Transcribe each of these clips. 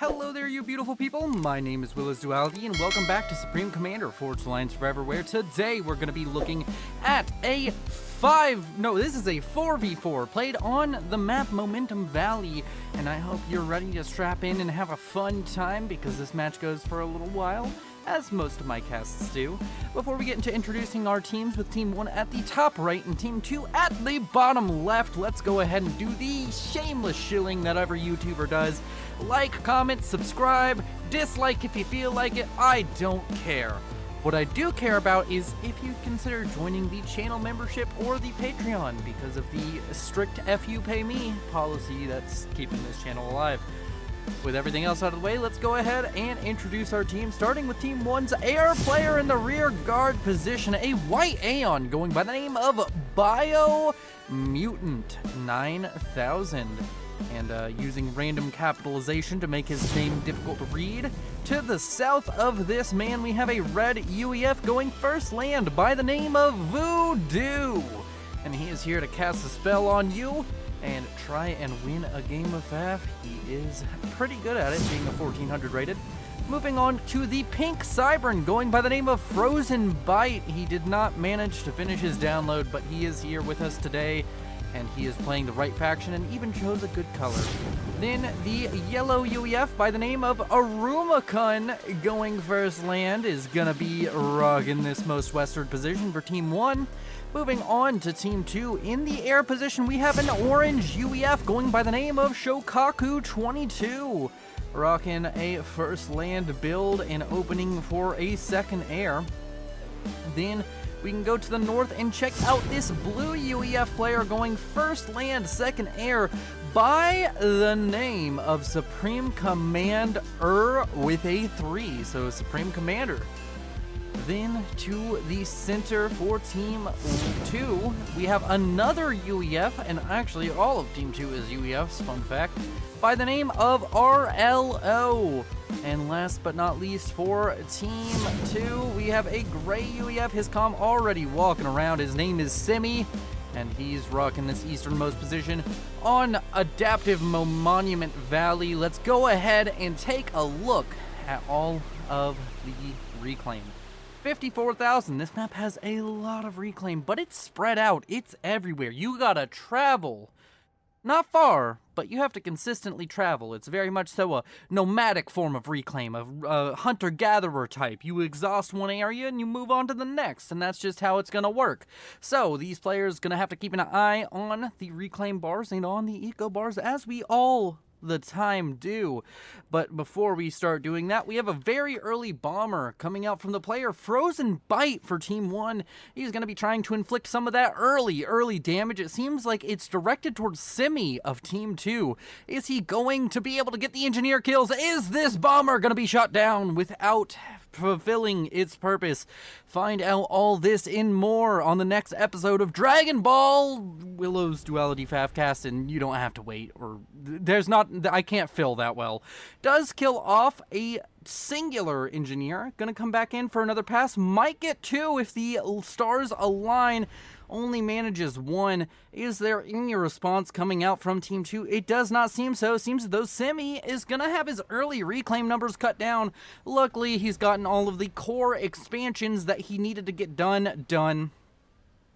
Hello there, you beautiful people. My name is Willow's Duality, and welcome back to Supreme Commander Forged Alliance Forever, where today we're going to be looking at a 4v4 played on the map Momentum Valley, and I hope you're ready to strap in and have a fun time because this match goes for a little while, as most of my casts do. Before we get into introducing our teams, with Team 1 at the top right and Team 2 at the bottom left, let's go ahead and do the shameless shilling that every YouTuber does. Like, comment, subscribe, dislike if you feel like it, I don't care. What I do care about is if you consider joining the channel membership or the Patreon because of the strict FU pay me policy that's keeping this channel alive. With everything else out of the way, let's go ahead and introduce our team, starting with Team 1's air player in the rear guard position, a white Aeon going by the name of Biomutant 9000. And using random capitalization to make his name difficult to read. To the south of this man, we have a red UEF going first land by the name of Voodoo. And he is here to cast a spell on you and try and win a game of FAF. He is pretty good at it, being a 1400 rated. Moving on to the pink Cybern going by the name of Frozen Bite. He did not manage to finish his download, but he is here with us today. And he is playing the right faction and even chose a good color. Then the yellow UEF by the name of Arumacun going first land is gonna be rocking this most western position for Team 1. Moving on to Team 2, in the air position we have an orange UEF going by the name of Shokaku 22. Rocking a first land build and opening for a second air. Then we can go to the north and check out this blue UEF player going first land, second air by the name of Supreme Commander with a 3, so Supreme Commander. Then to the center for Team 2, we have another UEF, and actually all of Team 2 is UEFs, fun fact, by the name of RLO. And last but not least for Team 2, we have a gray UEF, his comm already walking around. His name is Simi, and he's rocking this easternmost position on Adaptive Monument Valley. Let's go ahead and take a look at all of the reclaim. 54,000. This map has a lot of reclaim, but it's spread out. It's everywhere. You gotta travel. Not far, but you have to consistently travel. It's very much so a nomadic form of reclaim, a hunter-gatherer type. You exhaust one area and you move on to the next, and that's just how it's going to work. So these players going to have to keep an eye on the reclaim bars and on the eco bars, as we all the time do. But before we start doing that, we have a very early bomber coming out from the player Frozen Bite for Team 1. He's going to be trying to inflict some of that early damage. It seems like it's directed towards Simi of Team 2. Is he going to be able to get the engineer kills? Is this bomber going to be shot down without fulfilling its purpose? Find out all this and more on the next episode of Dragon Ball Willow's Duality Fafcast, and you don't have to wait, or I can't fill that well. Does kill off a singular engineer, gonna come back in for another pass, might get 2 if the stars align. Only manages 1. Is there any response coming out from Team 2? It does not seem so. Seems as though Simi is gonna have his early reclaim numbers cut down. Luckily, he's gotten all of the core expansions that he needed to get done.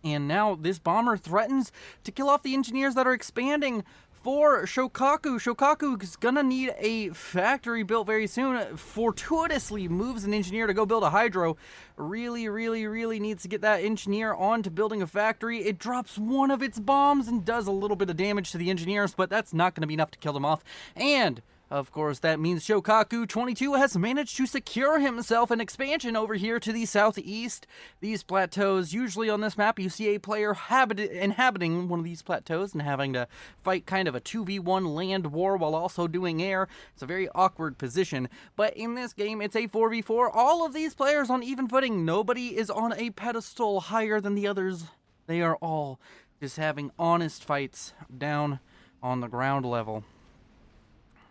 And now this bomber threatens to kill off the engineers that are expanding for Shokaku. Shokaku is gonna need a factory built very soon. Fortuitously moves an engineer to go build a hydro. Really needs to get that engineer on to building a factory. It drops one of its bombs and does a little bit of damage to the engineers, but that's not gonna be enough to kill them off. And of course, that means Shokaku 22 has managed to secure himself an expansion over here to the southeast. These plateaus, usually on this map, you see a player inhabiting one of these plateaus and having to fight kind of a 2v1 land war while also doing air. It's a very awkward position, but in this game, it's a 4v4. All of these players on even footing. Nobody is on a pedestal higher than the others. They are all just having honest fights down on the ground level.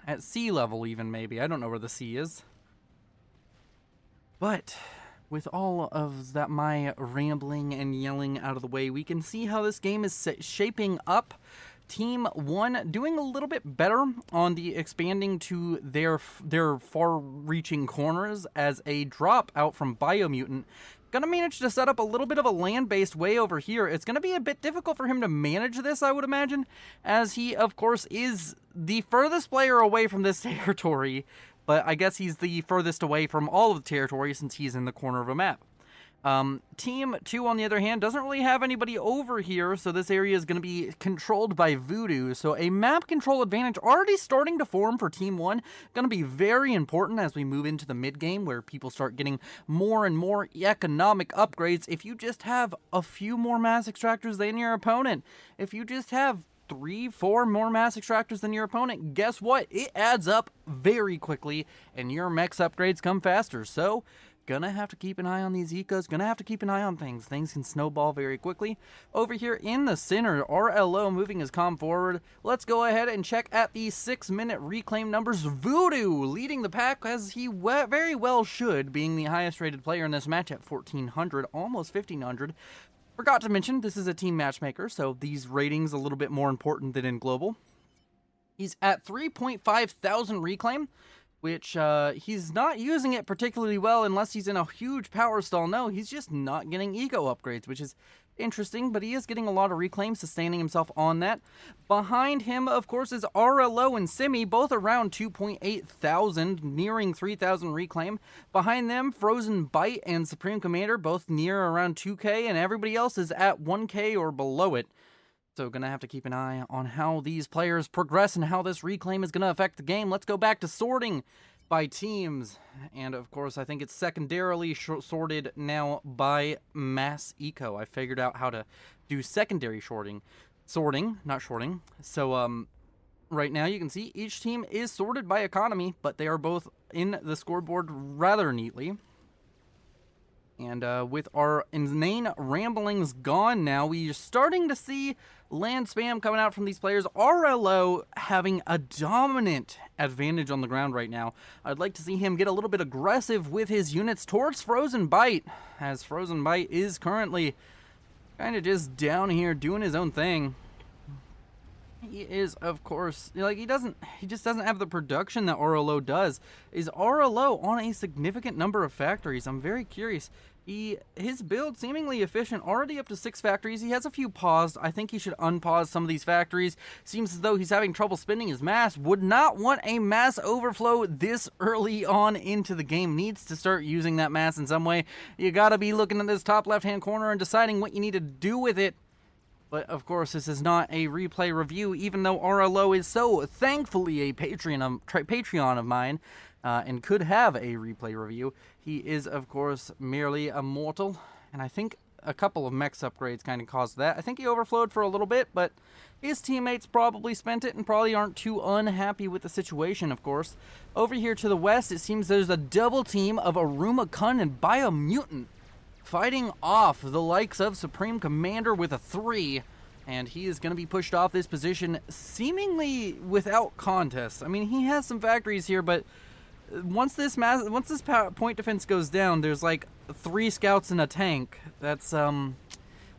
At sea level even, maybe. I don't know where the sea is. But with all of that, my rambling and yelling out of the way, we can see how this game is shaping up Team 1 doing a little bit better on the expanding to their far-reaching corners as a drop out from Biomutant. Gonna manage to set up a little bit of a land-based way over here. It's gonna be a bit difficult for him to manage this, I would imagine, as he, of course, is the furthest player away from this territory, but I guess he's the furthest away from all of the territory since he's in the corner of a map. Team 2, on the other hand, doesn't really have anybody over here, so this area is going to be controlled by Voodoo. So a map control advantage already starting to form for Team 1. Going to be very important as we move into the mid-game, where people start getting more and more economic upgrades. If you just have a few more mass extractors than your opponent, if you just have 3-4 more mass extractors than your opponent, guess what? It adds up very quickly, and your mech's upgrades come faster. So gonna have to keep an eye on these ecos, gonna have to keep an eye on things. Things can snowball very quickly. Over here in the center, RLO moving his comm forward. Let's go ahead and check at the 6-minute reclaim numbers. Voodoo leading the pack, as he very well should, being the highest rated player in this match at 1,400, almost 1,500. Forgot to mention, this is a team matchmaker, so these ratings a little bit more important than in global. He's at 3.5 thousand reclaim, which he's not using it particularly well unless he's in a huge power stall. No, he's just not getting eco upgrades, which is interesting, but he is getting a lot of reclaim, sustaining himself on that. Behind him, of course, is RLO and Simi, both around 2.8 thousand, nearing 3,000 reclaim. Behind them, Frozen Bite and Supreme Commander, both near around 2k, and everybody else is at 1k or below it. So gonna have to keep an eye on how these players progress and how this reclaim is gonna affect the game. Let's go back to sorting by teams. And of course, I think it's secondarily sorted now by mass eco. I figured out how to do secondary sorting, not shorting. So right now you can see each team is sorted by economy, but they are both in the scoreboard rather neatly. And with our inane ramblings gone now, we are starting to see land spam coming out from these players. RLO having a dominant advantage on the ground right now. I'd like to see him get a little bit aggressive with his units towards Frozen Bite, as Frozen Bite is currently kind of just down here doing his own thing. He is, of course, like, he just doesn't have the production that RLO does. Is RLO on a significant number of factories? I'm very curious. His build seemingly efficient, already up to 6 factories. He has a few paused. I think he should unpause some of these factories. Seems as though he's having trouble spending his mass. Would not want a mass overflow this early on into the game. Needs to start using that mass in some way. You gotta be looking at this top left-hand corner and deciding what you need to do with it. But of course, this is not a replay review, even though RLO is so thankfully a Patreon of mine, and could have a replay review. He is, of course, merely a mortal, and I think a couple of mechs upgrades kind of caused that. I think he overflowed for a little bit, but his teammates probably spent it and probably aren't too unhappy with the situation, of course. Over here to the west, it seems there's a double team of Aruma Kun and Biomutant fighting off the likes of Supreme Commander with a 3, and he is going to be pushed off this position seemingly without contest. I mean, he has some factories here, but once this point defense goes down, there's like 3 scouts and a tank. That's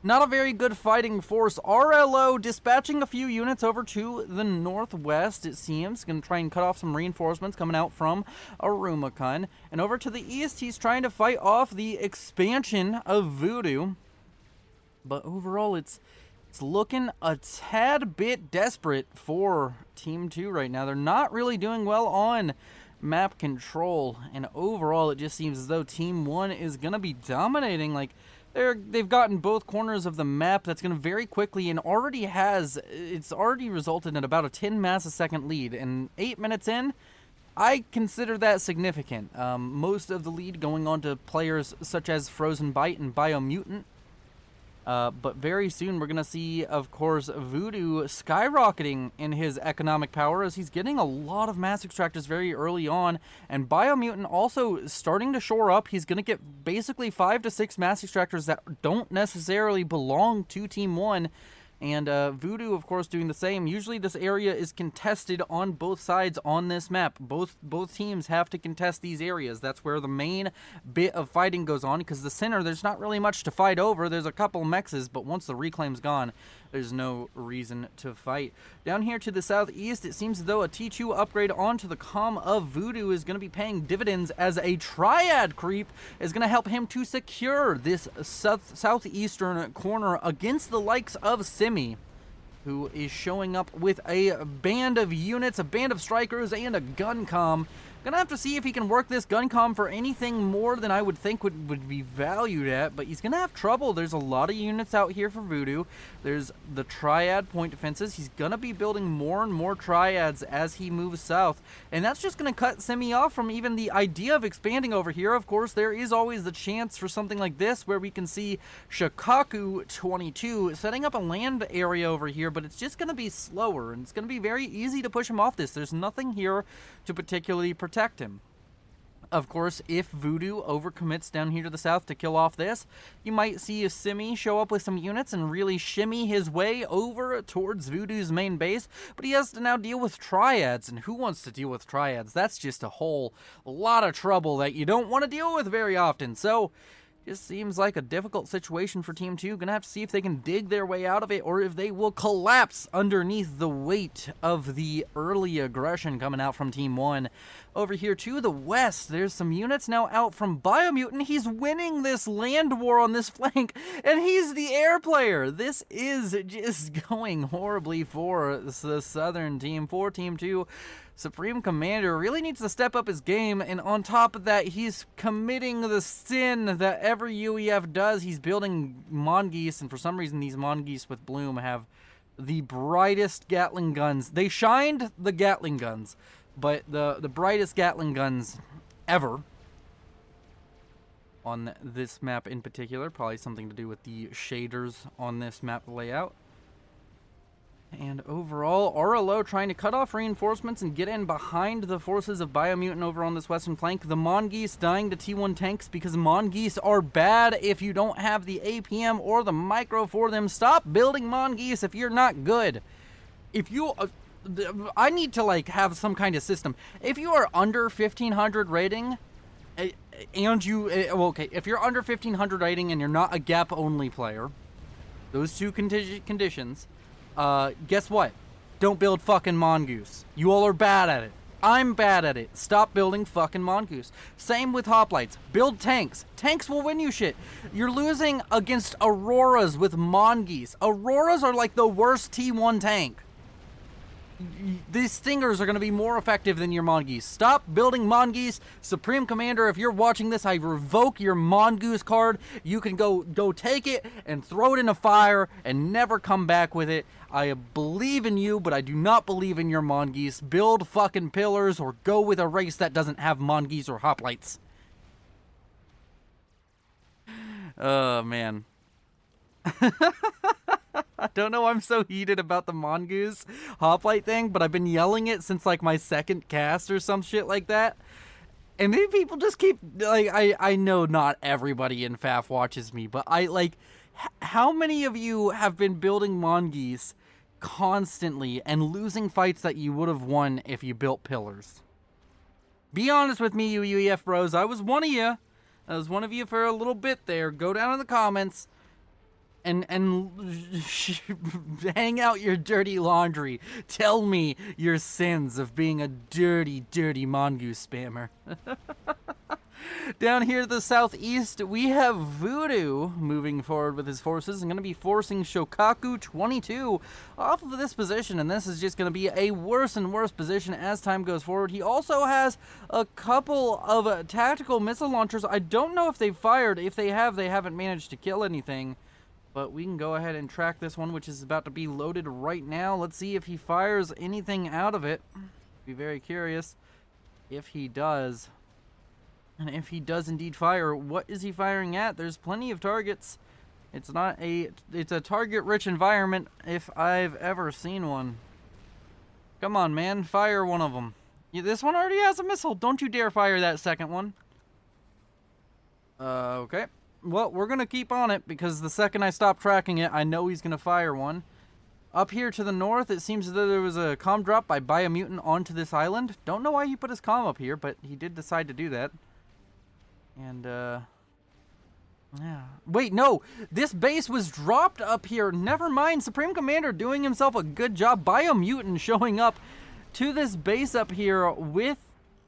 not a very good fighting force. RLO dispatching a few units over to the northwest, it seems. Going to try and cut off some reinforcements coming out from Arumacun. And over to the east, he's trying to fight off the expansion of Voodoo. But overall, it's looking a tad bit desperate for Team 2 right now. They're not really doing well on map control. And overall, it just seems as though Team 1 is going to be dominating. Like, they've gotten both corners of the map. That's going to very quickly, and it's already resulted in about a 10 mass a second lead. And 8 minutes in, I consider that significant. Most of the lead going on to players such as Frozen Bite and Biomutant. But very soon we're going to see, of course, Voodoo skyrocketing in his economic power as he's getting a lot of mass extractors very early on. And Biomutant also starting to shore up. He's going to get basically 5 to 6 mass extractors that don't necessarily belong to Team 1. And Voodoo, of course, doing the same. Usually this area is contested on both sides on this map. Both teams have to contest these areas. That's where the main bit of fighting goes on, because the center, there's not really much to fight over. There's a couple mexes, but once the reclaim's gone, there's no reason to fight. Down here to the southeast, it seems as though a T2 upgrade onto the Calm of Voodoo is going to be paying dividends, as a Triad creep is going to help him to secure this southeastern corner against the likes of Simi, who is showing up with a band of units, a band of strikers, and a gun comm. Gonna have to see if he can work this gun comm for anything more than I would think would be valued at, but he's gonna have trouble. There's a lot of units out here for Voodoo. There's the Triad point defenses. He's gonna be building more and more Triads as he moves south, and that's just gonna cut Semi off from even the idea of expanding over here. Of course, there is always the chance for something like this, where we can see Shikaku 22 setting up a land area over here, but it's just gonna be slower, and it's gonna be very easy to push him off this. There's nothing here to particularly protect him. Of course, if Voodoo overcommits down here to the south to kill off this, you might see a Simi show up with some units and really shimmy his way over towards Voodoo's main base, but he has to now deal with Triads, and who wants to deal with Triads? That's just a whole lot of trouble that you don't want to deal with very often. So just seems like a difficult situation for Team 2. Gonna have to see if they can dig their way out of it, or if they will collapse underneath the weight of the early aggression coming out from Team 1. Over here to the west, there's some units now out from Biomutant. He's winning this land war on this flank, and he's the air player. This is just going horribly for the southern team. For Team 2, Supreme Commander really needs to step up his game, and on top of that, he's committing the sin that every UEF does. He's building Mongoose, and for some reason, these Mongoose with Bloom have the brightest Gatling guns. They shined the Gatling guns, but the brightest Gatling guns ever on this map in particular. Probably something to do with the shaders on this map layout. And overall, RLO trying to cut off reinforcements and get in behind the forces of Biomutant over on this western flank. The Mongoose dying to T1 tanks because Mongoose are bad if you don't have the APM or the micro for them. Stop building Mongoose if you're not good. If you... I need to, like, have some kind of system. If you are under 1500 rating, and you... well, okay, if you're under 1500 rating and you're not a gap-only player, those two conditions... guess what? Don't build fucking Mongoose. You all are bad at it. I'm bad at it. Stop building fucking Mongoose. Same with hoplites. Build tanks. Tanks will win you shit. You're losing against Auroras with Mongoose. Auroras are like the worst T1 tank. These Stingers are going to be more effective than your Mongoose. Stop building Mongoose. Supreme Commander, if you're watching this, I revoke your Mongoose card. You can go take it and throw it in a fire and never come back with it. I believe in you, but I do not believe in your Mongoose. Build fucking pillars or go with a race that doesn't have Mongoose or hoplites. Oh, man. I don't know why I'm so heated about the Mongoose hoplite thing, but I've been yelling it since like my second cast or some shit like that. And maybe people just keep, like, I know not everybody in FAF watches me, but I, like, how many of you have been building Mongoose constantly and losing fights that you would have won if you built pillars? Be honest with me, you UEF bros. I was one of you. I was one of you for a little bit there. Go down in the comments and hang out your dirty laundry. Tell me your sins of being a dirty, dirty Mongoose spammer. Down here to the southeast, we have Voodoo moving forward with his forces and going to be forcing Shokaku 22 off of this position, and this is just going to be a worse and worse position as time goes forward. He also has a couple of tactical missile launchers. I don't know if they've fired. If they have, they haven't managed to kill anything. But we can go ahead and track this one, which is about to be loaded right now. Let's see if he fires anything out of it. Be very curious if he does. And if he does indeed fire, what is he firing at? There's plenty of targets. It's a target-rich environment if I've ever seen one. Come on, man. Fire one of them. This one already has a missile. Don't you dare fire that second one. Okay. Well, we're going to keep on it, because the second I stop tracking it, I know he's going to fire one. Up here to the north, it seems as though there was a comm drop by Biomutant onto this island. Don't know why he put his comm up here, but he did decide to do that. And, Yeah. Wait, no. This base was dropped up here. Never mind. Supreme Commander doing himself a good job. Biomutant showing up to this base up here with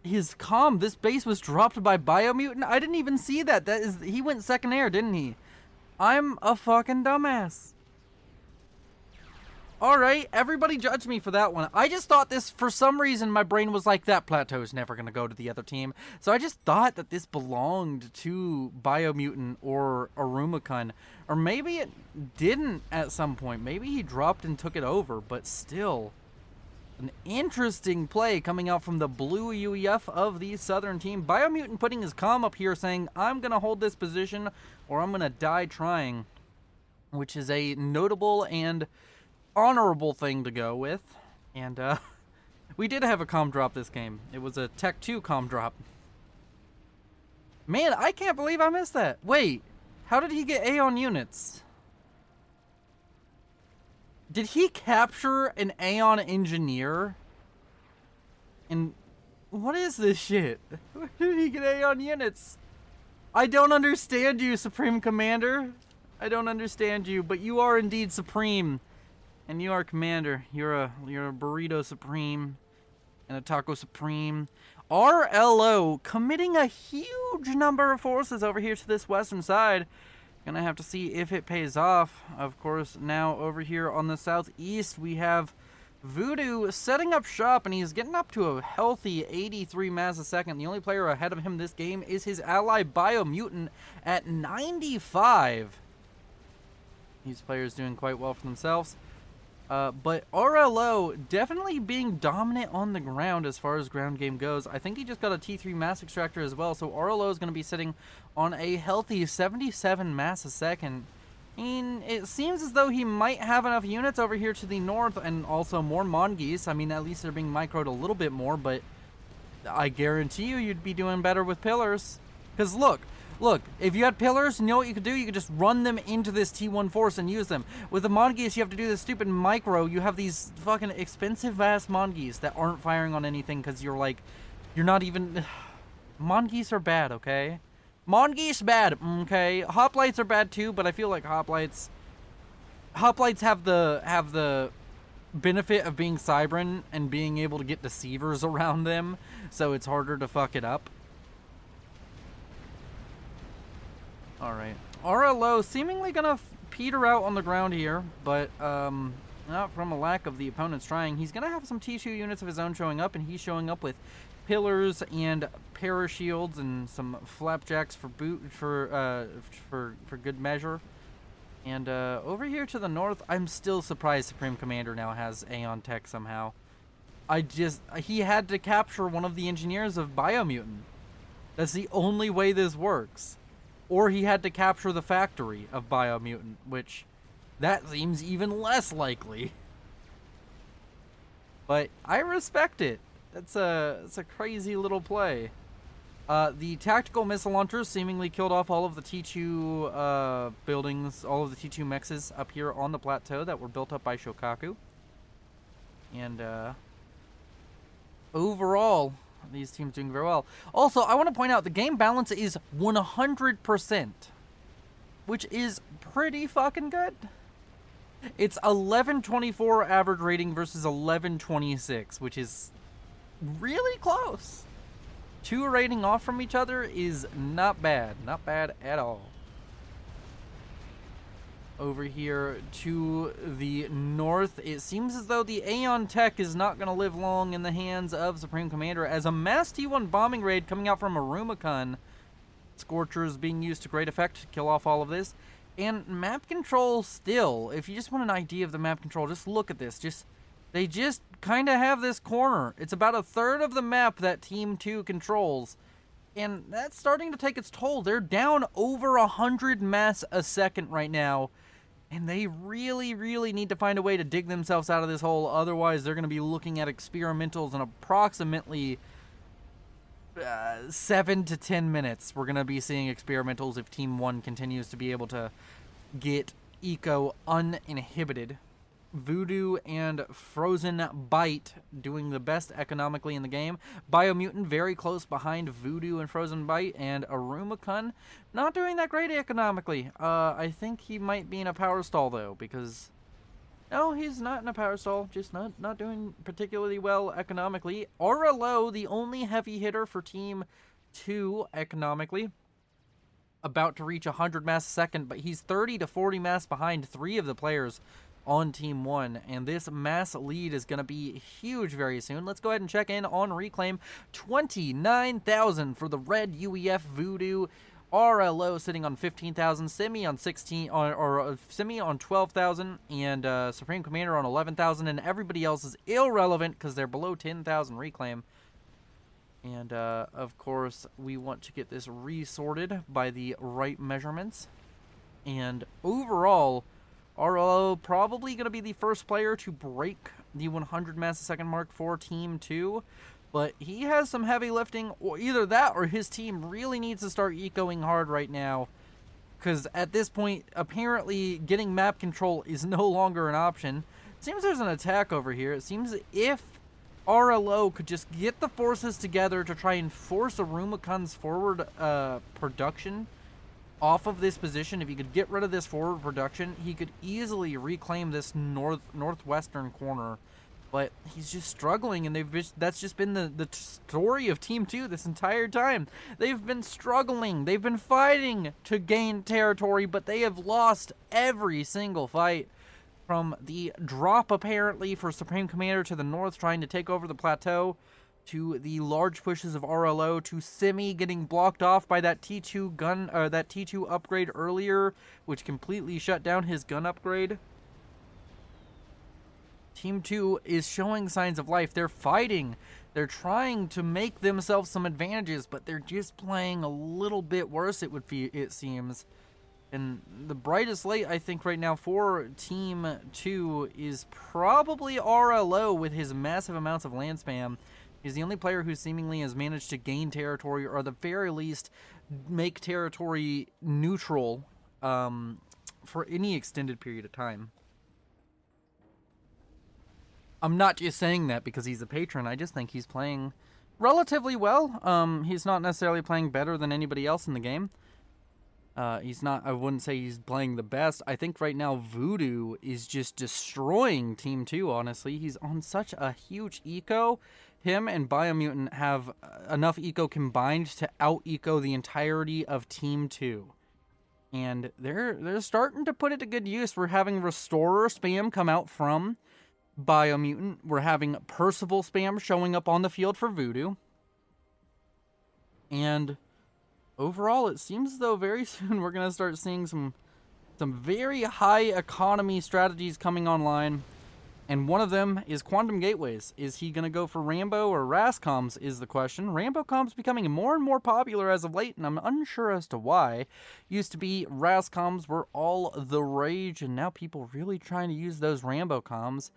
his comm. This base was dropped by Biomutant. I didn't even see that. He went second air, didn't he? I'm a fucking dumbass. Alright, everybody judge me for that one. I just thought this, for some reason, my brain was like, that plateau is never going to go to the other team. So I just thought that this belonged to Biomutant or Arumacun. Or maybe it didn't at some point. Maybe he dropped and took it over, but still. An interesting play coming out from the blue UEF of the southern team. Biomutant putting his comm up here saying, I'm going to hold this position or I'm going to die trying. Which is a notable and honorable thing to go with. And we did have a comm drop this game. It was a Tech 2 comm drop. Man, I can't believe I missed that. Wait, how did he get Aeon units? Did he capture an Aeon engineer? And what is this shit? Where did he get Aeon units? I don't understand you, Supreme Commander. I don't understand you, but you are indeed Supreme. And you are Commander. You're a Burrito Supreme and a Taco Supreme. RLO committing a huge number of forces over here to this western side. Gonna have to see if it pays off. Of course, now over here on the southeast, we have Voodoo setting up shop, and he's getting up to a healthy 83 mass a second. The only player ahead of him this game is his ally Biomutant at 95. These players doing quite well for themselves. But RLO definitely being dominant on the ground as far as ground game goes. I think he just got a T3 mass extractor as well, so RLO is going to be sitting on a healthy 77 mass a second. I mean, it seems as though he might have enough units over here to the north and also more Mongeese. I mean, at least they're being microed a little bit more, but I guarantee you'd be doing better with pillars. Because look, if you had pillars, you know what you could do? You could just run them into this T1 force and use them. With the Mongeese, you have to do this stupid micro. You have these fucking expensive-ass Mongeese that aren't firing on anything because you're not even... Mongeese are bad, okay? Mongeese bad, okay? Hoplites are bad too, but I feel like Hoplites have the benefit of being Cybran and being able to get deceivers around them, so it's harder to fuck it up. Alright. RLO seemingly gonna peter out on the ground here, but not from a lack of the opponents trying. He's gonna have some T2 units of his own showing up, and he's showing up with pillars and parashields and some flapjacks for good measure. And over here to the north, I'm still surprised Supreme Commander now has Aeon Tech somehow. He had to capture one of the engineers of Biomutant. That's the only way this works. Or he had to capture the factory of Biomutant, which that seems even less likely. But I respect it. It's a crazy little play. The tactical missile launchers seemingly killed off all of the T2 buildings, all of the T2 mexes up here on the plateau that were built up by Shokaku. And overall, these teams doing very well. Also, I want to point out the game balance is 100%, which is pretty fucking good. It's 1124 average rating versus 1126, which is really close. 2 rating off from each other is not bad. Not bad at all. Over here to the north, it seems as though the Aeon Tech is not going to live long in the hands of Supreme Commander, as a mass T1 bombing raid coming out from Arumacun. Scorchers being used to great effect to kill off all of this. And map control still, if you just want an idea of the map control, just look at this. They just kind of have this corner. It's about a third of the map that Team 2 controls. And that's starting to take its toll. They're down over 100 mass a second right now. And they really, really need to find a way to dig themselves out of this hole. Otherwise, they're going to be looking at experimentals in approximately 7 to 10 minutes. We're going to be seeing experimentals if Team 1 continues to be able to get eco uninhibited. Voodoo and Frozen Bite doing the best economically in the game. Biomutant very close behind Voodoo and Frozen Bite, and Arumacun not doing that great economically. I think he might be in a power stall though, because no, he's not in a power stall, just not doing particularly well economically. Willow, the only heavy hitter for Team 2 economically, about to reach 100 mass a second, but he's 30 to 40 mass behind 3 of the players on Team 1, and this mass lead is going to be huge very soon. Let's go ahead and check in on Reclaim. 29,000 for the red UEF Voodoo. RLO sitting on 15,000, Simi on 16, or Simi on 12,000, and Supreme Commander on 11,000, and everybody else is irrelevant because they're below 10,000 Reclaim. And of course, we want to get this resorted by the right measurements. And overall, RLO probably going to be the first player to break the 100 mass a second mark for Team 2. But he has some heavy lifting, or either that or his team really needs to start ecoing hard right now. Because at this point, apparently getting map control is no longer an option. It seems there's an attack over here. It seems if RLO could just get the forces together to try and force Arumacun's forward production off of this position, if he could get rid of this forward production, he could easily reclaim this northwestern corner. But he's just struggling, and that's just been the story of Team 2 this entire time. They've been struggling. They've been fighting to gain territory, but they have lost every single fight. From the drop, apparently, for Supreme Commander to the north, trying to take over the plateau, to the large pushes of RLO, to Simi getting blocked off by that T2 gun, or that T2 upgrade earlier, which completely shut down his gun upgrade. Team 2 is showing signs of life. They're fighting. They're trying to make themselves some advantages, but they're just playing a little bit worse, it seems. And the brightest light, I think, right now for Team 2 is probably RLO with his massive amounts of land spam. He's the only player who seemingly has managed to gain territory, or at the very least make territory neutral for any extended period of time. I'm not just saying that because he's a patron. I just think he's playing relatively well. He's not necessarily playing better than anybody else in the game. He's not, I wouldn't say he's playing the best. I think right now Voodoo is just destroying Team 2, honestly. He's on such a huge eco. Him and Biomutant have enough eco combined to out-eco the entirety of Team 2. And they're starting to put it to good use. We're having Restorer spam come out from Biomutant. We're having Percival spam showing up on the field for Voodoo. And overall, it seems as though very soon we're going to start seeing some very high economy strategies coming online. And one of them is Quantum Gateways. Is he going to go for Rambo or Rascoms is the question. Rambo comms becoming more and more popular as of late, and I'm unsure as to why. Used to be Rascoms were all the rage, and now people really trying to use those Rambo comms.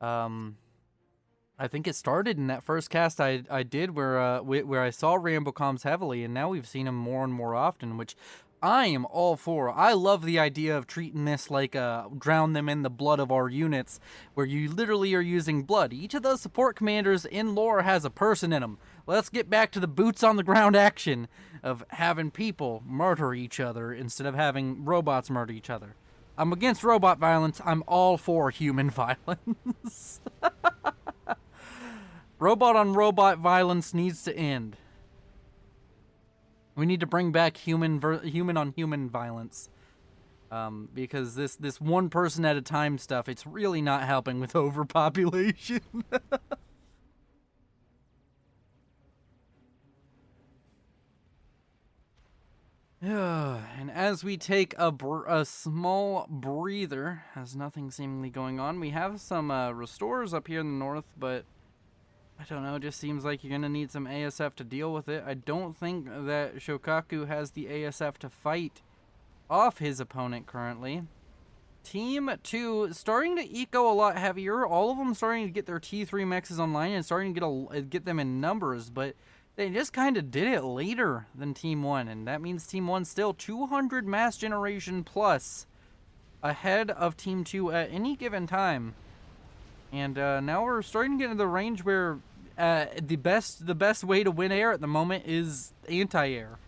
I think it started in that first cast I did where I saw Rambo comms heavily, and now we've seen them more and more often, which I am all for. I love the idea of treating this like drown them in the blood of our units, where you literally are using blood. Each of those support commanders in lore has a person in them. Let's get back to the boots on the ground action of having people murder each other instead of having robots murder each other. I'm against robot violence. I'm all for human violence. Robot on robot violence needs to end. We need to bring back human on human violence, because this one person at a time stuff, it's really not helping with overpopulation. And as we take a small breather, as nothing seemingly going on, we have some restorers up here in the north, but I don't know, it just seems like you're going to need some ASF to deal with it. I don't think that Shokaku has the ASF to fight off his opponent currently. Team 2 starting to eco a lot heavier. All of them starting to get their T3 mexes online and starting to get them in numbers, but they just kind of did it later than Team 1, and that means Team 1 still 200 mass generation plus ahead of Team 2 at any given time. And now we're starting to get into the range where the best way to win air at the moment is anti-air,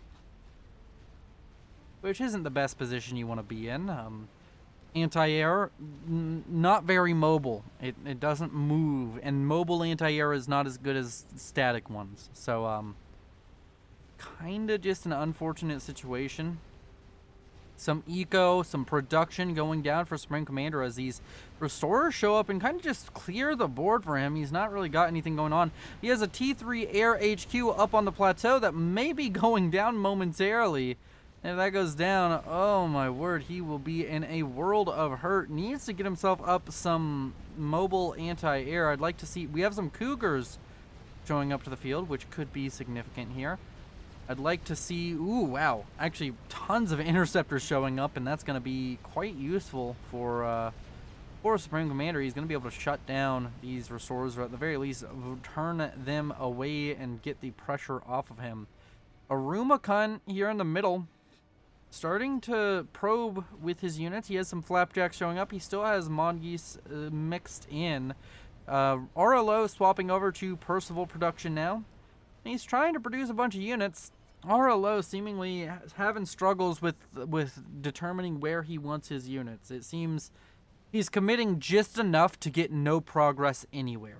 which isn't the best position you want to be in. Anti-air, not very mobile. It doesn't move, and mobile anti-air is not as good as static ones. So kind of just an unfortunate situation. Some eco, some production going down for Supreme Commander as these restorers show up and kind of just clear the board for him. He's not really got anything going on. He has a T3 Air HQ up on the plateau that may be going down momentarily. And if that goes down, oh my word, he will be in a world of hurt. Needs to get himself up some mobile anti-air. I'd like to see, we have some Cougars showing up to the field, which could be significant here. I'd like to see, ooh, wow, actually tons of interceptors showing up, and that's going to be quite useful for Supreme Commander. He's going to be able to shut down these restorers, or at the very least, turn them away and get the pressure off of him. Arumacun here in the middle, starting to probe with his units. He has some Flapjacks showing up. He still has Mongoose mixed in. RLO swapping over to Percival production now. He's trying to produce a bunch of units. RLO seemingly having struggles with determining where he wants his units. It seems he's committing just enough to get no progress anywhere.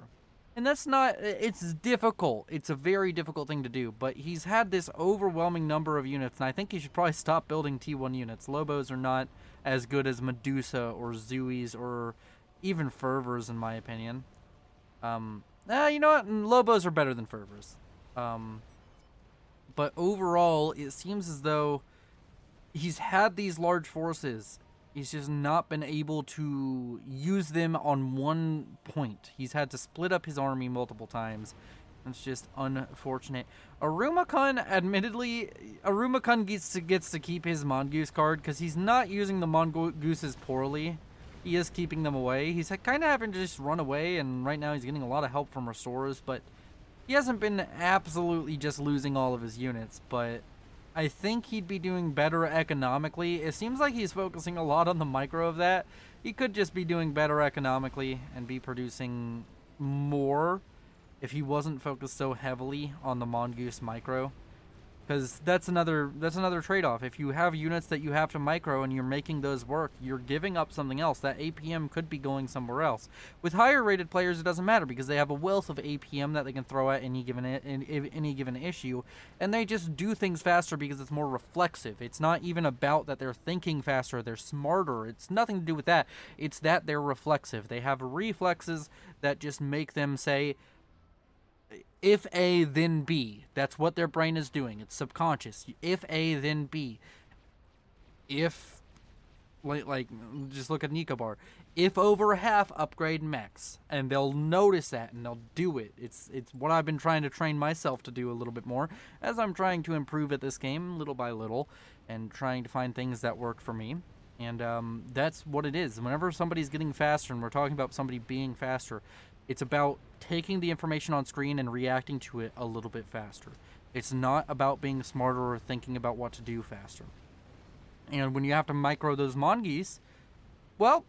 And that's not, it's difficult. It's a very difficult thing to do, but he's had this overwhelming number of units, and I think he should probably stop building T1 units. Lobos are not as good as Medusa or Zooies or even Fervors, in my opinion. You know what? Lobos are better than Fervors. But overall, it seems as though he's had these large forces. He's just not been able to use them on one point. He's had to split up his army multiple times. It's just unfortunate. Arumacun, admittedly, gets to keep his Mongoose card because he's not using the Mongooses poorly. He is keeping them away. He's kind of having to just run away, and right now he's getting a lot of help from restorers, but he hasn't been absolutely just losing all of his units, but I think he'd be doing better economically. It seems like he's focusing a lot on the micro of that. He could just be doing better economically and be producing more if he wasn't focused so heavily on the Mongoose micro. Because that's another trade-off. If you have units that you have to micro and you're making those work, you're giving up something else. That APM could be going somewhere else. With higher rated players, it doesn't matter because they have a wealth of APM that they can throw at any given issue, and they just do things faster because it's more reflexive. It's not even about that they're thinking faster, they're smarter. It's nothing to do with that. It's that they're reflexive. They have reflexes that just make them say, if A, then B. That's what their brain is doing. It's subconscious. If A, then B. If, like just look at Nicobar. If over half, upgrade mechs. And they'll notice that, and they'll do it. It's what I've been trying to train myself to do a little bit more, as I'm trying to improve at this game, little by little, and trying to find things that work for me. And that's what it is. Whenever somebody's getting faster, and we're talking about somebody being faster, it's about taking the information on screen and reacting to it a little bit faster. It's not about being smarter or thinking about what to do faster. And when you have to micro those Mongoose, well,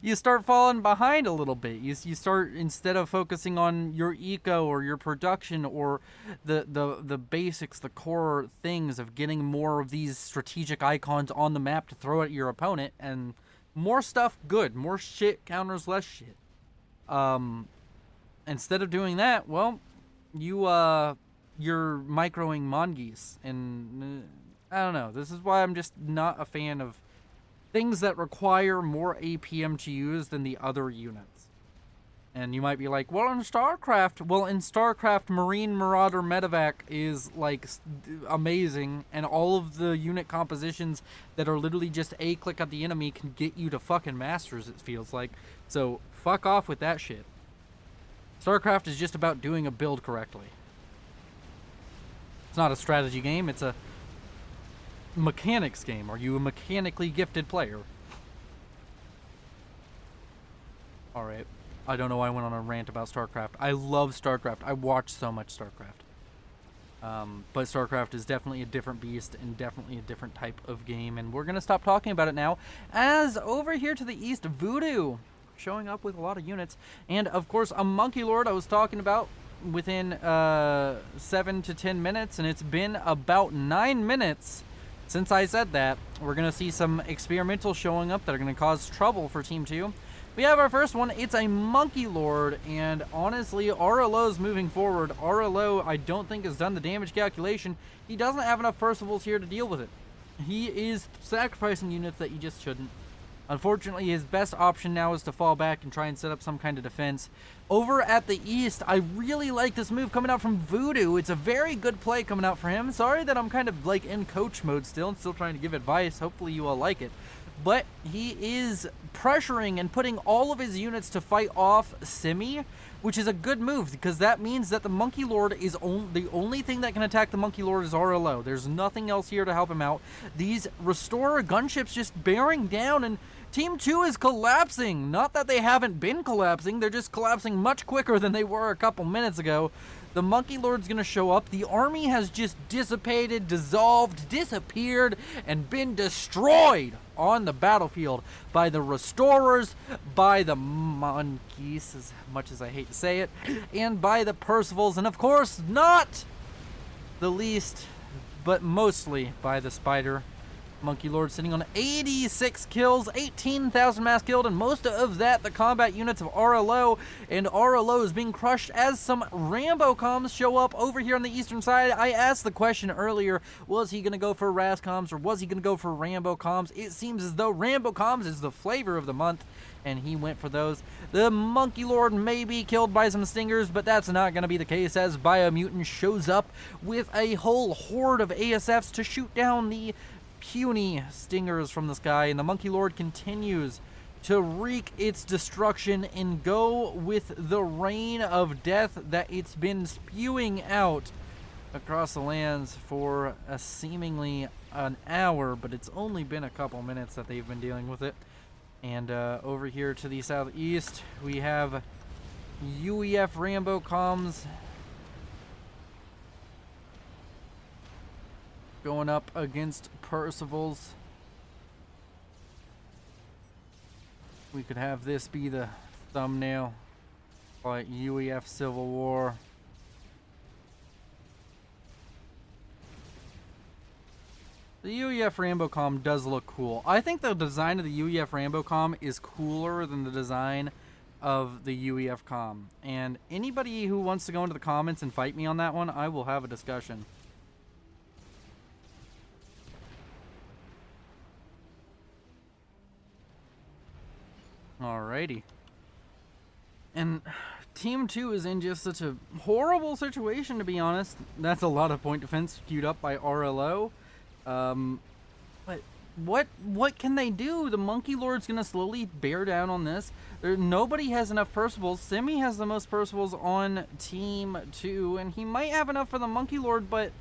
you start falling behind a little bit. You start, instead of focusing on your eco or your production or the basics, the core things of getting more of these strategic icons on the map to throw at your opponent, and more stuff good, more shit counters less shit. Instead of doing that, well, you're microing Mongoose, and I don't know. This is why I'm just not a fan of things that require more APM to use than the other units. And you might be like, well, in StarCraft, Marine Marauder Medevac is like amazing, and all of the unit compositions that are literally just a click at the enemy can get you to fucking masters, it feels like. So fuck off with that shit. StarCraft is just about doing a build correctly. It's not a strategy game, it's a mechanics game. Are you a mechanically gifted player? Alright. I don't know why I went on a rant about StarCraft. I love StarCraft. I watch so much StarCraft. But StarCraft is definitely a different beast and definitely a different type of game, and we're going to stop talking about it now, as over here to the east, Voodoo showing up with a lot of units, and of course a Monkey Lord I was talking about within 7 to 10 minutes, and it's been about 9 minutes since I said that. We're going to see some experimentals showing up that are going to cause trouble for Team 2. We have our first one. It's a Monkey Lord, and honestly, RLO's moving forward. RLO, I don't think, has done the damage calculation. He doesn't have enough Percivals here to deal with it. He is sacrificing units that he just shouldn't. Unfortunately, his best option now is to fall back and try and set up some kind of defense. Over at the east, I really like this move coming out from Voodoo. It's a very good play coming out for him. Sorry that I'm kind of like in coach mode still and still trying to give advice. Hopefully you all like it. But he is pressuring and putting all of his units to fight off Simi, which is a good move, because that means that the Monkey Lord is the only thing that can attack the Monkey Lord is RLO. There's nothing else here to help him out. These Restorer gunships just bearing down, and Team 2 is collapsing. Not that they haven't been collapsing, they're just collapsing much quicker than they were a couple minutes ago. The Monkey Lord's gonna show up. The army has just dissipated, dissolved, disappeared, and been destroyed on the battlefield by the Restorers, by the Monkeys, as much as I hate to say it, and by the Percivals, and of course, not the least, but mostly by the Spider. Monkey Lord sitting on 86 kills, 18,000 mass killed, and most of that the combat units of RLO, and RLO is being crushed as some Rambo comms show up over here on the eastern side. I asked the question earlier, was he going to go for RAS comms or was he going to go for Rambo comms? It seems as though Rambo comms is the flavor of the month, and he went for those. The Monkey Lord may be killed by some stingers, but that's not going to be the case, as Biomutant shows up with a whole horde of ASFs to shoot down the puny stingers from the sky, and the Monkey Lord continues to wreak its destruction and go with the rain of death that it's been spewing out across the lands for a seemingly an hour, but it's only been a couple minutes that they've been dealing with it. And over here to the southeast, we have UEF Rambo comms going up against Percivals. We could have this be the thumbnail. Call it UEF Civil War. The UEF Rambo comm does look cool. I think the design of the UEF Rambo comm is cooler than the design of the UEF comm. And anybody who wants to go into the comments and fight me on that one, I will have a discussion. Alrighty. And Team 2 is in just such a horrible situation, to be honest. That's a lot of point defense queued up by RLO. But what can they do? The Monkey Lord's gonna slowly bear down on this. Nobody has enough Percivals. Simi has the most Percivals on Team 2, and he might have enough for the Monkey Lord, but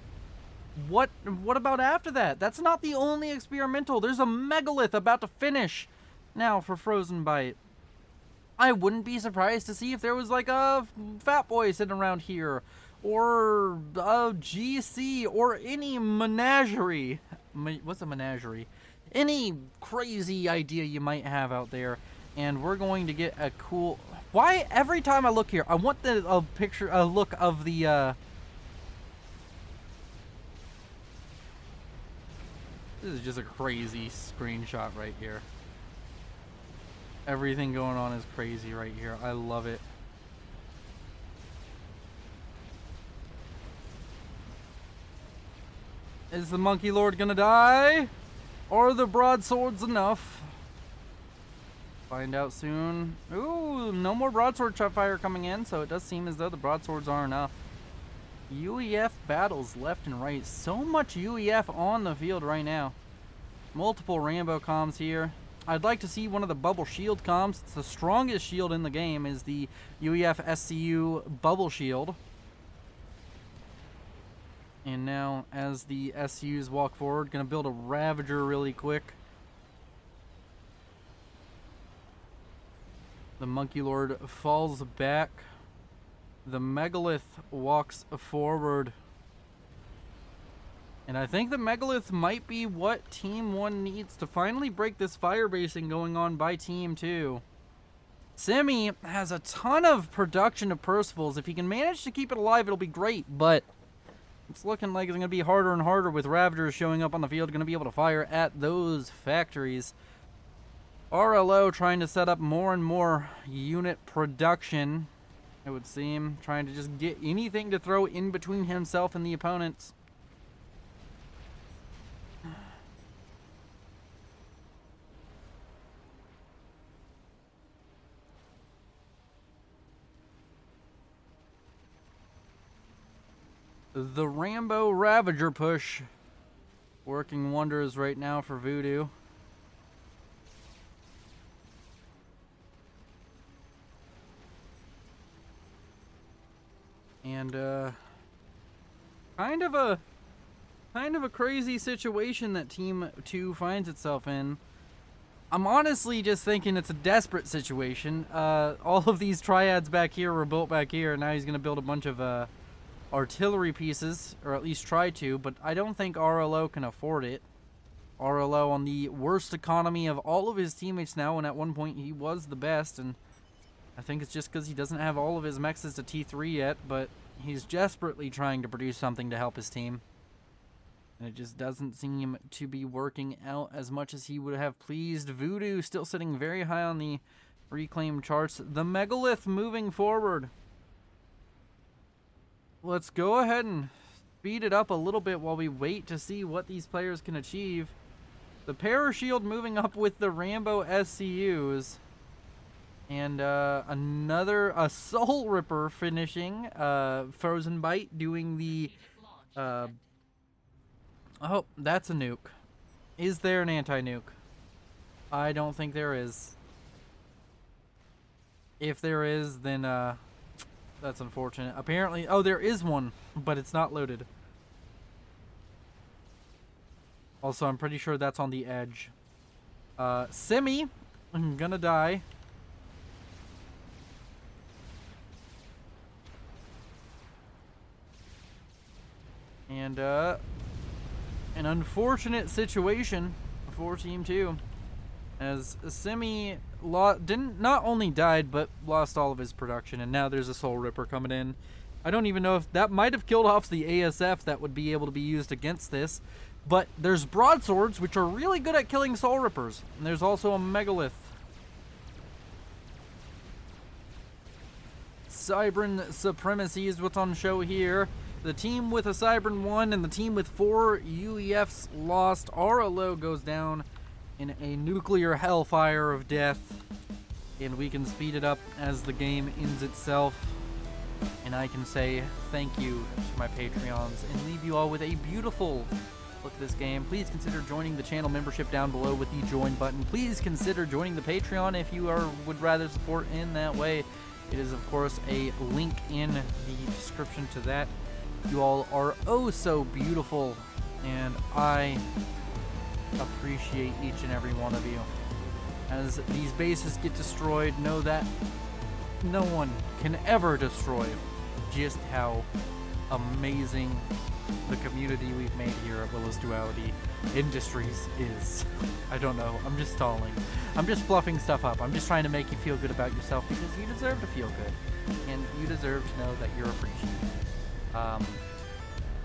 what about after that? That's not the only experimental. There's a Megalith about to finish now for Frozen Bite. I wouldn't be surprised to see if there was like a Fat Boy sitting around here, or a GC, or any menagerie. What's a menagerie? Any crazy idea you might have out there. And we're going to get a cool... Why every time I look here, I want a look of the... This is just a crazy screenshot right here. Everything going on is crazy right here. I love it. Is the Monkey Lord gonna die? Or are the broadswords enough? Find out soon. Ooh, no more broadsword fire coming in, so it does seem as though the broadswords are enough. UEF battles left and right. So much UEF on the field right now. Multiple Rambo comms here. I'd like to see one of the bubble shield comms. It's the strongest shield in the game, is the UEF SCU bubble shield. And now, as the SCUs walk forward, gonna build a Ravager really quick. The Monkey Lord falls back. The Megalith walks forward. And I think the Megalith might be what Team 1 needs to finally break this fire basing going on by Team 2. Simi has a ton of production of Percivals. If he can manage to keep it alive, it'll be great, but it's looking like it's going to be harder and harder with Ravagers showing up on the field, going to be able to fire at those factories. RLO trying to set up more and more unit production, it would seem, trying to just get anything to throw in between himself and the opponents. The Rambo Ravager push working wonders right now for Voodoo. And kind of a crazy situation that Team 2 finds itself in. I'm honestly just thinking it's a desperate situation. All of these triads back here were built back here, and now he's going to build a bunch of artillery pieces, or at least try to, but I don't think RLO can afford it. RLO on the worst economy of all of his teammates now, and at one point he was the best, and I think it's just because he doesn't have all of his mexes to T3 yet, but he's desperately trying to produce something to help his team. And it just doesn't seem to be working out as much as he would have pleased. Voodoo still sitting very high on the reclaim charts. The Megalith moving forward. Let's go ahead and speed it up a little bit while we wait to see what these players can achieve. The Parashield moving up with the Rambo SCUs. And a Soul Ripper finishing. Frozen Bite doing the... oh, that's a nuke. Is there an anti-nuke? I don't think there is. If there is, then... that's unfortunate. Apparently, oh, there is one, but it's not loaded. Also, I'm pretty sure that's on the edge. Simi, I'm gonna die. And, an unfortunate situation for Team 2. As Simi not only died, but lost all of his production, and now there's a Soul Ripper coming in. I don't even know if that might have killed off the ASF that would be able to be used against this, but there's broadswords, which are really good at killing Soul Rippers, and there's also a Megalith. Cybran Supremacy is what's on show here. The team with a Cybran won, and the team with 4 UEFs lost. RLO goes down in a nuclear hellfire of death, and we can speed it up as the game ends itself, and I can say thank you to my Patreons and leave you all with a beautiful look at this game. Please consider joining the channel membership down below with the join button. Please consider joining the Patreon if you would rather support in that way. It is of course a link in the description to that. You all are oh so beautiful, and I appreciate each and every one of you. As these bases get destroyed, know that no one can ever destroy just how amazing the community we've made here at Willow's Duality Industries is. I don't know, I'm just stalling. I'm just fluffing stuff up. I'm just trying to make you feel good about yourself, because you deserve to feel good, and you deserve to know that you're appreciated.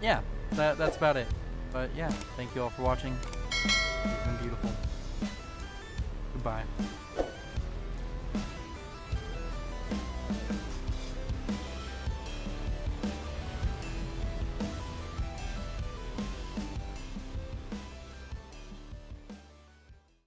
Yeah, that's about it. But yeah, thank you all for watching. It's been beautiful. Goodbye.